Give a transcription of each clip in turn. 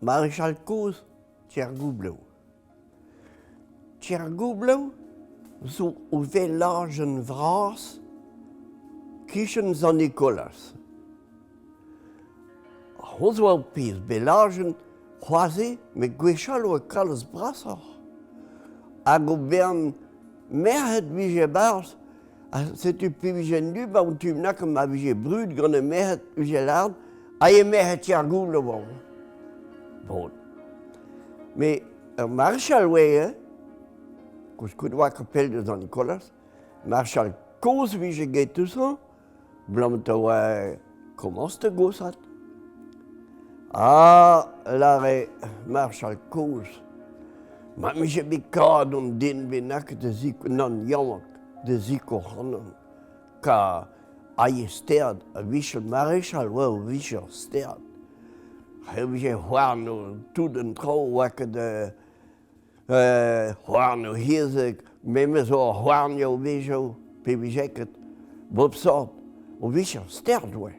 Maréchal Cause, Tjergoublo. Tjergoublo, zo hoeveel lagen vras, kiezen San Nicolas. Ons wel pis belagen, croisé, met gwechal o kalles brassar. Hag o bern merhet vije bars, setu pivije nu, ba un tu mnak ma vije brud, gant merhet vije lard, a ye merhet Tjergoublo bon. Bon. Mais Maréchal Weye, kouskou doa kapel de San Nicolas, Maréchal Cause vije get tout blant oa commence te gossat. Ah, lare Maréchal Cause. Ma vije bekad on den benak de zik, non jamak, de ziko hannen. Ka a ye sterd, a vije Maréchal Weye vije sterd. Vije hoarno tout den tro wakke de hoarno hirzek, meme zo hoarno vije, pe vijeket, bob sort, o vije sterd we.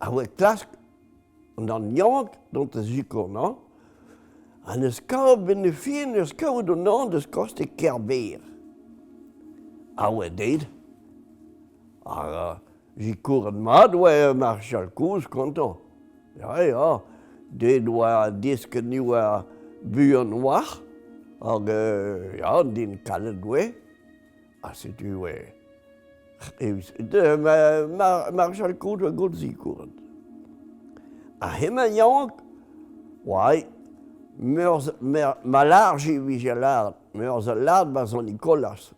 A we klask, en dan jank, dan te ziko, no? En de skou binnen vier, de skou dan no, dus kost ik kerbeer. A we deed. Ziko en maat, we Maréchal Cause, content. Ja, dit was diske nieuwe buur noir. Ja, die kallen we. Als het u de Maréchal Cause was goed zikuren. A hem en jank, wai, ma large vije lard, meurs a lard ba San Nicolas.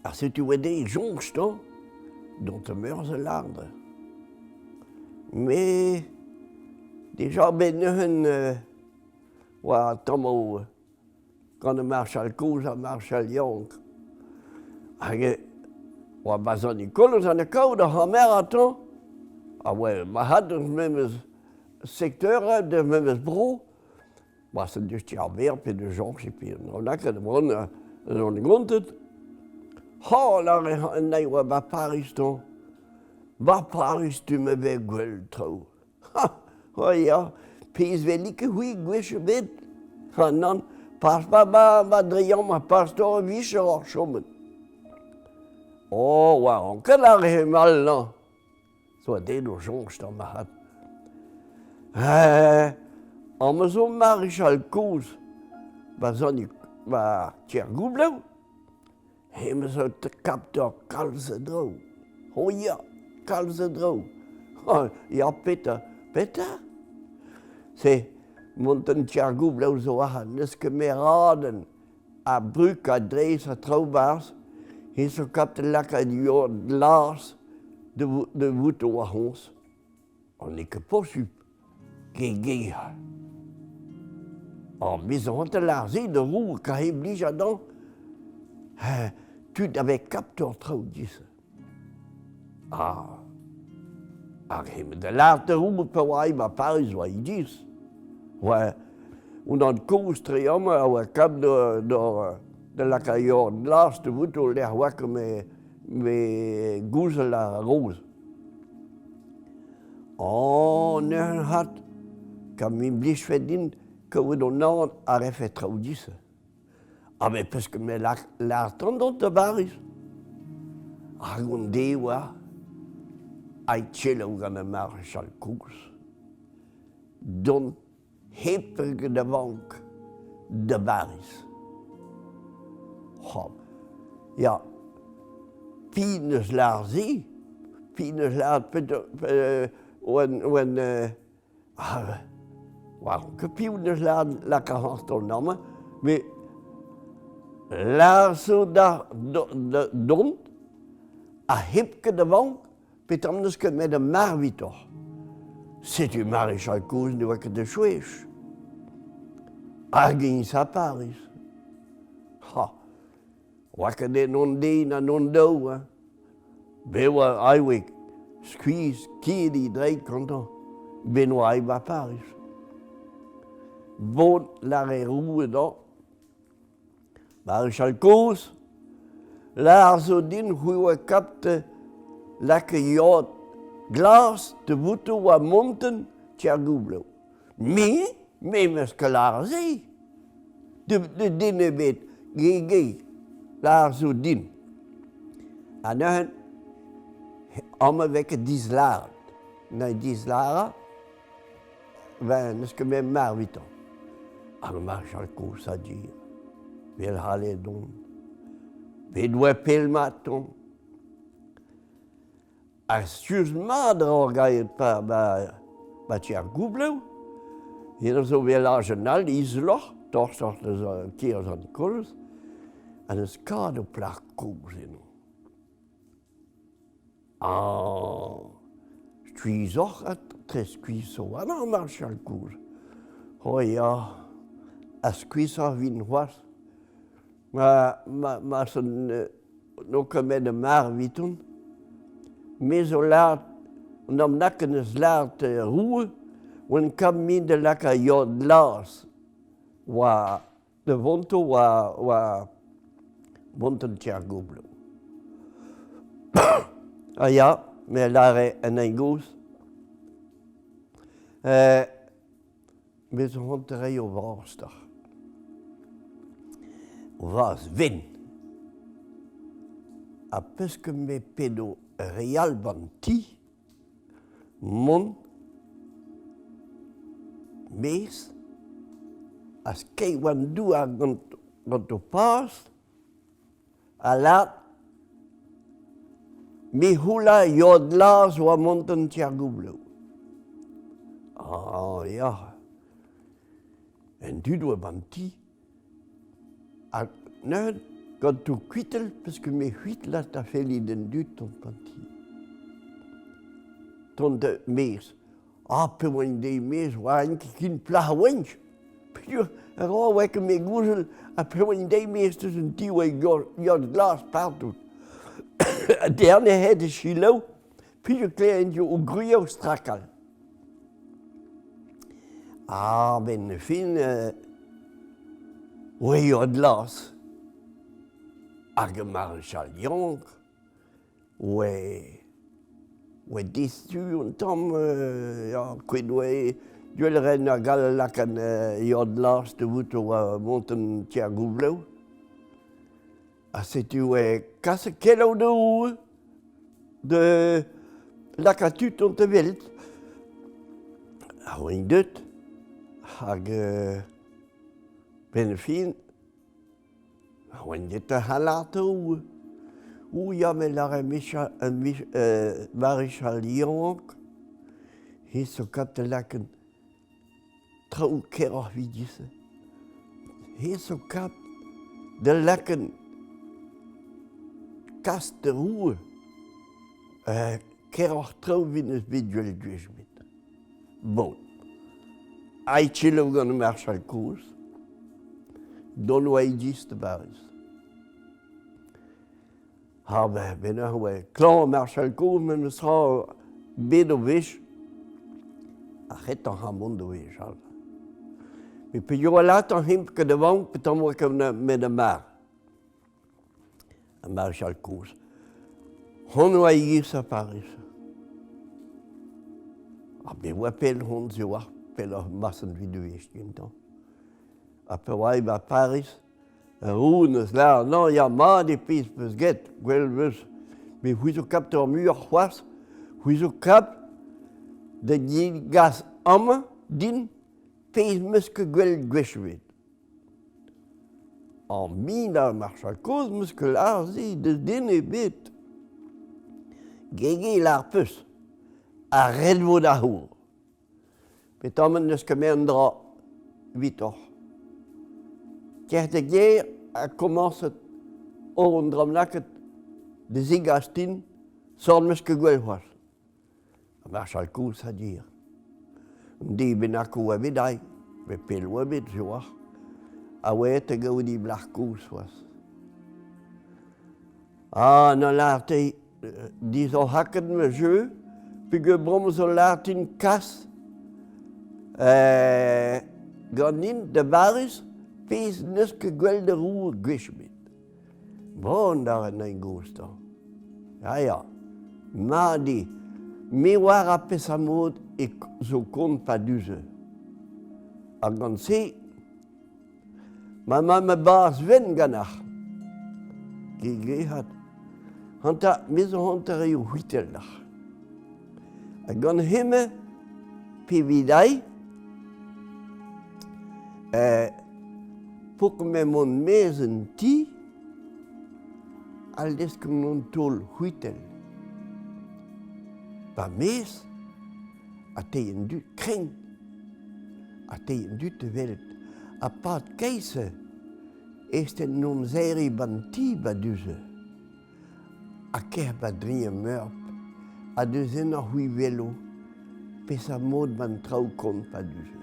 Als het u de jongston, dont meurs a lard. Mais déjà ben wa tomo quand de Maréchal Cause a Maréchal Jank. Hage wa ba San Nicolas an koude ha marathon. Ah ouais, ma had de memes secteur de memes bro. Wa se dus tjarber pe de Jank pe. On a que de bon on gontet. Ha la nei wa ba Paris ton. Ba Paris tu me be gwell tro. Ha, oh ja, pis wel like hui gwesche bed. Ha non, pas ba drian ma pastor vischer or schommen. Oh, wa, on kan la mal non. So de do jongs dan ma hat. Amazon Maréchal Cause, ba zoni ba Tjergoublo. Hem zo te kaptor kalse dro. Oh ja. Kalze dro. Oh, ja, Peter. C'est monten Tjergoublo zo aan. Dus kameraden a bruk a drees a trouwbaars. Hij zo kapte lekker in jord laars de woete wa hons. En ik posup. Gege. En bizon te laarzi de roue ka he blija dan. Tu avec kaptor trouw disse. Hem de laatste roepen per wai ma Paris wa idis. Ouais. En dan koos triamme wa kap de la caillon laatste voeto ler wakke me goeze la rose. Oh, ne hat kam min blis fedin que we don nan a refet traudisse. Ah mais parce que me la tendon de Paris. Agonde wa. Ai tjelo gant Maréchal Cause. Don hepperge de wank de Paris. Ja, pines larzi, pines lard waarom que pines lard la carence ton namme, mais larzo da don a hepke de wank. Peut anders que met de marvitor. C'est du Maréchal Cause de wakke de chouèche. Agins a Paris. Ha. Wakke de non de na non do. Bewa aiwek. Squeeze, kiri, dreit content. Benoît a Paris. Bon, la roue dan. Maréchal Cause. Larzo din hui kapte. Lekker jord glas de voeten wa monten Tjergoublo. Me musculaar zie. De dingen met GG, daar zo din. En dan, allemaal wekken die slaat. Nee, die slaat, wij kunnen maar weten. En Marshal Koos a dit, wil halen doen. We doen pel maton. Als je maar draait bij je goeblo, hier zo weer lagenal isloch, toch zat er een keer zo'n koers, en een skadeplak koos in. Ah, je ook het tres zo aan Marshal Koos. Oh ja, als je win was, maar zo'n nog met de maar weten. Maar zo laat, en dan nakken is laat roeien, en kan minder lekker jodlaas. Waar de wonto waar wonten tjagoblo. Ah ja, maar daar en een goos. Met zo'n honterij op woensdag. Was win. A puisque me pedo real banti, mon, mees, as kei wan doa ganto pas, alat, me hula jodlaas wa monten tjagublo. Ah ja, en du doa banti, nou, quand tu quittes, parce que mes huit là, t'as fait l'identité de ton panti. Ton de mes. Ah, peu moins des mes, ouais, qui ne plat wench. Puis, alors, ouais, que mes gouzels, à peu moins des mes, c'est un petit, ouais, y a de glace partout. Dernier, de chilo, puis je clé un au gruyot strakal. Ah, ben, fin, ouais, y a de glace. Arge Marshal Jonk, we distu en tom, ja, kwid we, jullie na gal lakken jodlaas te voeten wa monten tjagublo. Als het u kasse kilo de lakatut om te wild. Hou in dit, arge benefin. When dit halato, hoe ja me la Maréchal Jonk, hij zo kap te lakken trouw kerach wie disse. Hij zo kap de lakken kast de roe, kerach trouw winnes bidjul duismit. Bon, hij chillen gaan Marshal Koos. Don wij gist de baris. Hebben binnen we klaar Marshal Koos met een schouw bedo wish. Het dan gaan monden wish al. Maar per jaar later hem ke de wang beton we met de maar. Marshal Koos. Hon wij gist de Paris. Ben we pel hon zo wat pel massen video's in dan. Après, ouais, à Paris, Rounes, là, non, il y a mal des pistes, parce que, mais vous avez capté un mur, vous avez capté de gas homme, din, pays musque gueule guéchouet. En mine, Marshal Koos, musculaire, si, de din et bête. Gégé l'arpus, à Redwood à Hour. Mais tant que nous commandera 8 heures. Kertegeer commence onder naket de zigastin sans que guel was. Marshal Koos a dire. Die benaku abidai, be pelo abid joa. Awe te gaudi blach Koos was. Ah, na laat die zo hakken me jeu, puis que brom zo laat in kas. Ganin de baris. Pees nuske gwel de roe gwishmit. Bon, daar een goest dan. Ja. Maar die, me war a pesamod ik zo kon pas duze. a gant se, ma me bas ven gannach. Gehat. Hanta, mis hanta eo huitelach. A gant himme, pe vidai, pour me mon mezen ti, al desk mon tol huitel. Ba mes, a teien du kring, a teien du te welt. A pat keise, est en non zeri ban ti ba duze. A ker ba drie meurp, a deuzen a hui velo, pe sa mod ban trau kont ba duze.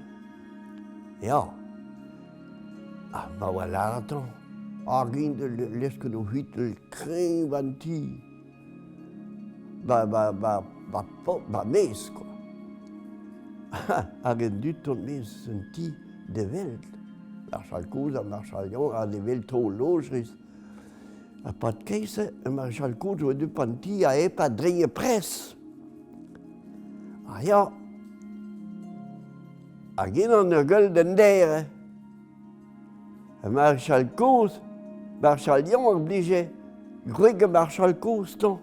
Ja, ba wala atan. A gin de leske no huitel kring ban ti. Ba mes, quoi. Hag en dut ton mes un ti de welt. Marshal Kouz a Marshal Jon a de welt tro logris. A pat keise, Marshal Kouz oa du pan ti a pa dringe pres. A ja, a gin an ur gueul den dere. A Marshal Kouz, Marshal Jon oblige gwege Marshal Kouz ton.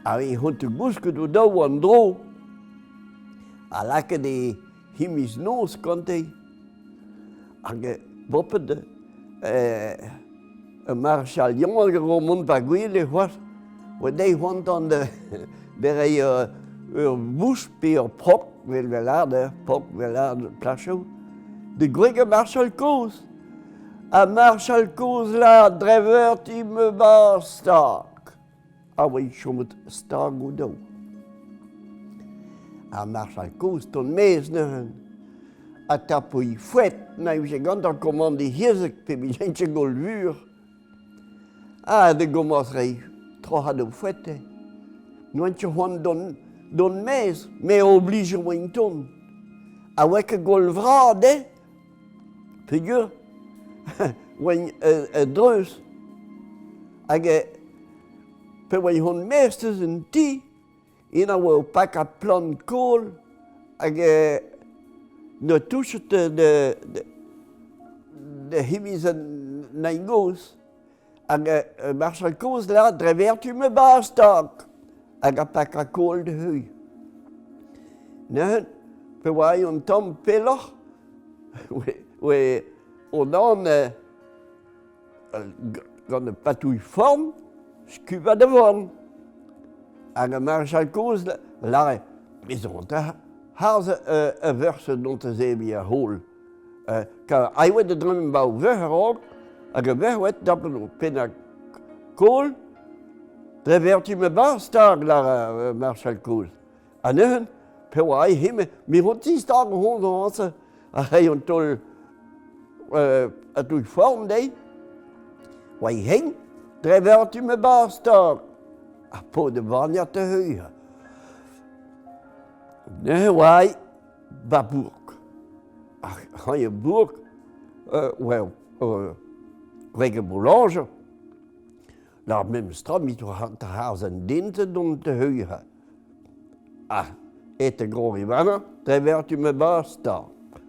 A hont te gousket o daou an dro. A lake de himis nos kante. Hag boppet Marshal Jon hag mont pa gwele c'hoaz. Oa dei hont an berei ur bouch pe ur prok vel velard, prok velard plachou. De gwege Marshal Kouz. A Marshal Kouz la drever ti me ba stark. A oa chomet stark o daou. A Marshal Kouz ton mez neuren. A tapoi fouet, na eus e gant an komande hiezek pe mi jentje gol vur. A de gomaz rei trochad o fouet. Noentje c'hoant don mez, me oblige oin ton. A weke gol vrad, pegur, oin dreus. Hag pe oin hon mestez un ti, in a oa o pak a plan kol, hag ne touchet de himis an naingoz, hag Marshal Kouz la drever tu me ba stark, hag a pak a kol de hui. Neuan, pe oa un tom peloc'h, oe o dan gant e patouille form, skuba de vorn. Hag a Marshal Kouz lare, mes on ta harz a verse dont a zebi a hol. Ka aiwet de drem ba o verrog, hag a verwet dapen o pen a kol, drever tu me ba stark la Marshal Kouz. A neuan, pe oa ai himme, mi hon ti stark o hon anse, a rei an tol a touille form dei. Oa i heng, drever tu me ba stark. A po de varniat te hui. Ne oai, ba bourg. Han je bourg, gwege boulange, la mem stra mit o te harz an dinte don te hui. Et te gro rivana, drever tu me ba stark.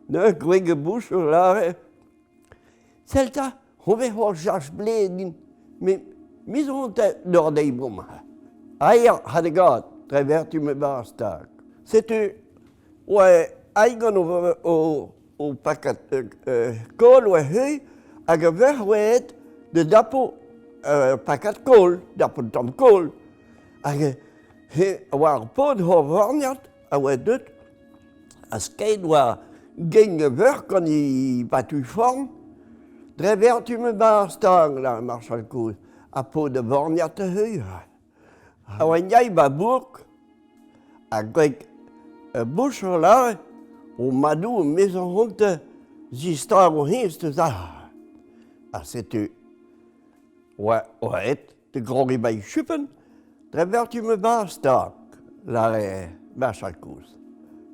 Ne gwege bouche lare. Selta, hove hor jas bledin, mis hon te nor dei bom. Aia had gad, drever tu me ba stark. Setu, oa aigan o pakat kol oa hui, hag a verwet de dapo pakat kol, dapo tam kol. Hag oa ar pod hor varniat, a oa dut, a skeit oa gen ver kan i patouille form, drever tu me ba stark la Marshal Kouz. A po de vorniat te hui. A oa niai ba bourg, a gweg bouch la, o madou mes an honte zistar o hins te za. A setu, oa et de grog bai chupen, drever tu me ba stark la Marshal Kouz.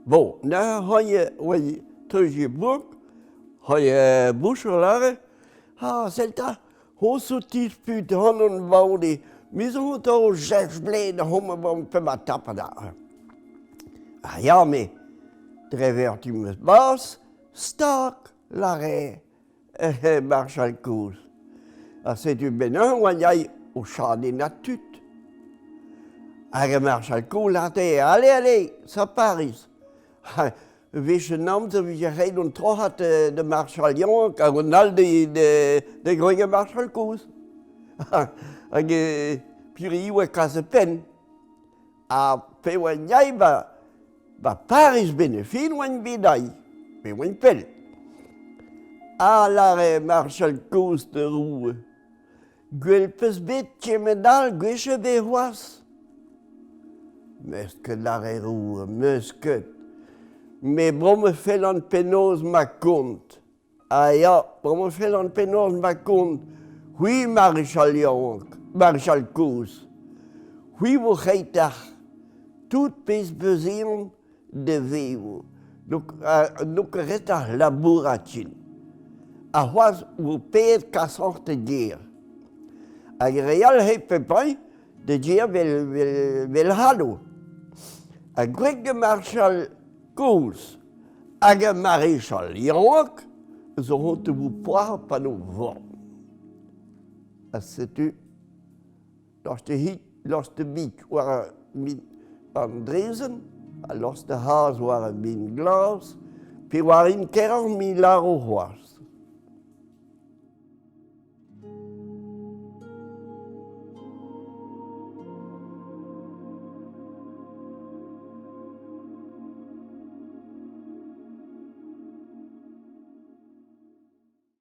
Bon, na hoie oa treuzie bourg, hoie bouch la, selta, ho sotis put hanon vaudi, mis on to jes bled homme bon pe ma tapa da. Ja, me Drevertimus bas, stak, l'arrêt, Marshal Cous. C'est du bénin, on y a au champ des natutes. Marshal Cous, là, allez, ça Paris. Wie je naam, so wie je geen und tro had de Marshal Jon, Ronald de grote Marshal Cous. Puis il casse pen. A pe wan jij ba Paris benefin wan bidai, pe wan pel. A la Marshal Cous de roue. Gwel peus bet kemedal gweshe be hoas. Meusket la roue, meusket. Mais bon me fait l'an penaos ma compte. Ah ja, bon me fait l'an penaos ma compte. Oui, Maréchal Jon, Marshal Cous. Oui, vous reitach. Tout pes besoin de vivre. Donc, nous restons laboratin. A was vous payez qu'à sorte dire. A real he pepay de dire vel halo. A grec Marshal Cous, a Maréchal Jon, ils auront de vous poire pas nous voir. C'est-tu, lorsque biek waren aan Dresden, lorsque de haas waren min glas, puis waren 40 000 hoas.